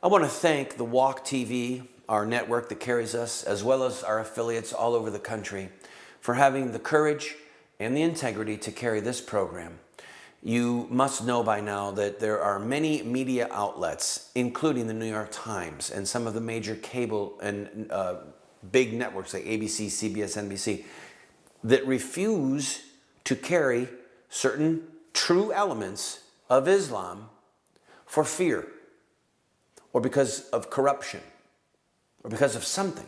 I want to thank the Walk TV, our network that carries us, as well as our affiliates all over the country, for having the courage and the integrity to carry this program. You must know by now that there are many media outlets, including the New York Times and some of the major cable and big networks like ABC, CBS, NBC, that refuse to carry certain true elements of Islam for fear, or because of corruption, or because of something.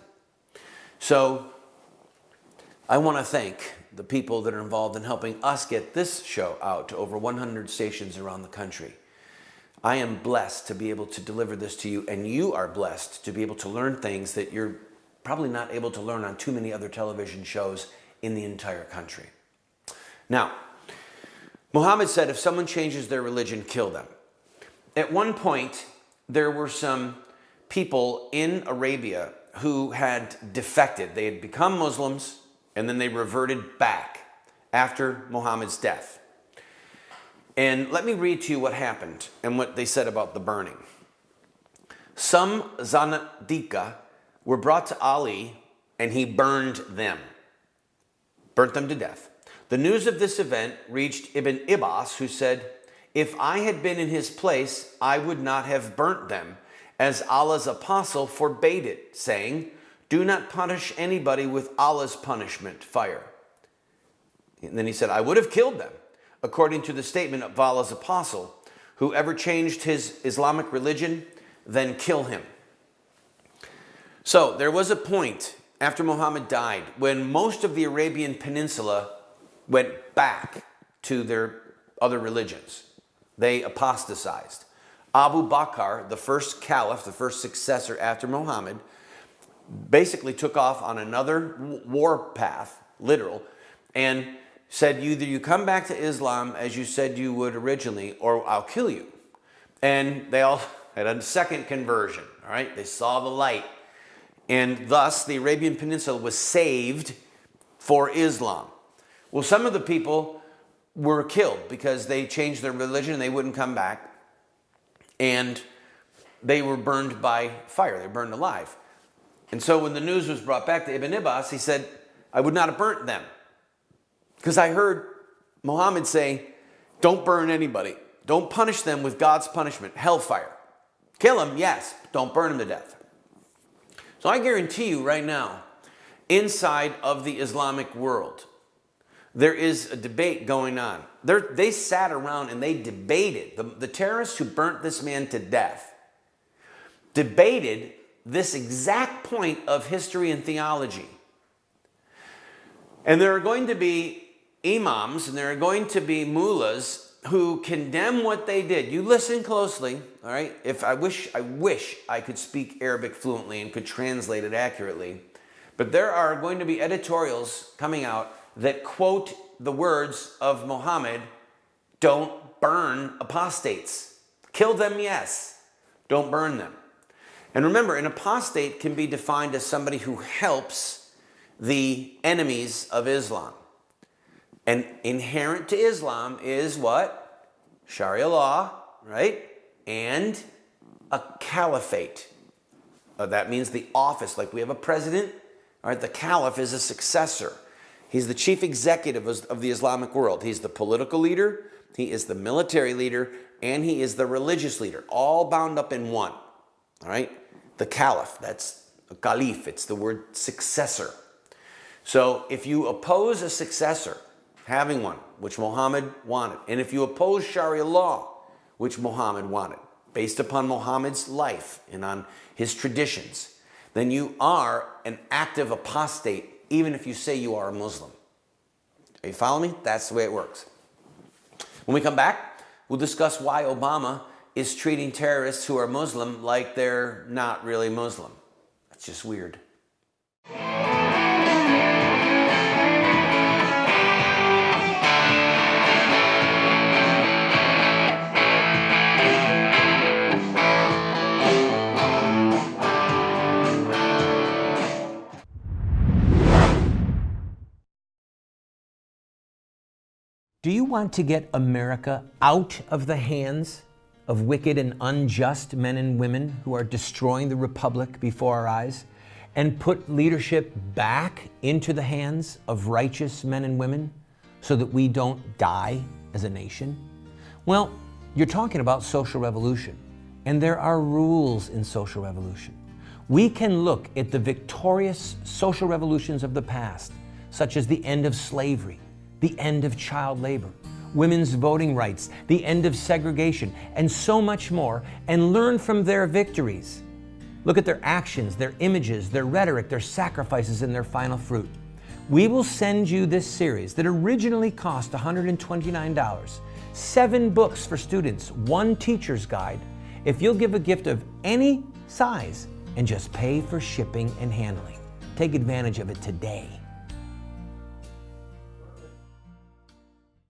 So I want to thank the people that are involved in helping us get this show out to over 100 stations around the country. I am blessed to be able to deliver this to you, and you are blessed to be able to learn things that you're probably not able to learn on too many other television shows in the entire country. Now, Muhammad said, if someone changes their religion, kill them. At one point, there were some people in Arabia who had defected. They had become Muslims, and then they reverted back after Muhammad's death. And let me read to you what happened and what they said about the burning. Some Zanadika were brought to Ali, and he burned them to death. The news of this event reached Ibn Abbas, who said, if I had been in his place, I would not have burnt them, as Allah's apostle forbade it, saying, do not punish anybody with Allah's punishment, fire. And then he said, I would have killed them, according to the statement of Allah's apostle, whoever changed his Islamic religion, then kill him. So there was a point after Muhammad died when most of the Arabian Peninsula went back to their other religions. They apostatized. Abu Bakr, the first caliph, the first successor after Muhammad, basically took off on another war path, literal, and said, either you come back to Islam as you said you would originally, or I'll kill you. And they all had a second conversion, all right? They saw the light. And thus, the Arabian Peninsula was saved for Islam. Well, some of the people were killed because they changed their religion and they wouldn't come back. And they were burned by fire. They were burned alive. And so when the news was brought back to Ibn Abbas, he said, I would not have burnt them. Because I heard Muhammad say, don't burn anybody. Don't punish them with God's punishment, hellfire. Kill them, yes, but don't burn them to death. So I guarantee you right now, inside of the Islamic world, there is a debate going on. They sat around and they debated. The terrorists who burnt this man to death debated this exact point of history and theology. And there are going to be imams and there are going to be mullahs who condemn what they did. You listen closely, all right? I wish I could speak Arabic fluently and could translate it accurately. But there are going to be editorials coming out that quote the words of Muhammad, don't burn apostates. Kill them, yes. Don't burn them. And remember, an apostate can be defined as somebody who helps the enemies of Islam. And inherent to Islam is what? Sharia law, right? And a caliphate. That means the office, like we have a president. All right, the caliph is a successor. He's the chief executive of the Islamic world. He's the political leader, he is the military leader, and he is the religious leader, all bound up in one. All right? The caliph, that's a caliph. It's the word successor. So if you oppose a successor, having one, which Muhammad wanted, and if you oppose Sharia law, which Muhammad wanted, based upon Muhammad's life and on his traditions, then you are an active apostate, even if you say you are a Muslim. Are you following me? That's the way it works. When we come back, we'll discuss why Obama is treating terrorists who are Muslim like they're not really Muslim. That's just weird. Do you want to get America out of the hands of wicked and unjust men and women who are destroying the republic before our eyes, and put leadership back into the hands of righteous men and women so that we don't die as a nation? Well, you're talking about social revolution, and there are rules in social revolution. We can look at the victorious social revolutions of the past, such as the end of slavery, the end of child labor, women's voting rights, the end of segregation, and so much more, and learn from their victories. Look at their actions, their images, their rhetoric, their sacrifices, and their final fruit. We will send you this series that originally cost $129, 7 books for students, 1 teacher's guide, if you'll give a gift of any size and just pay for shipping and handling. Take advantage of it today.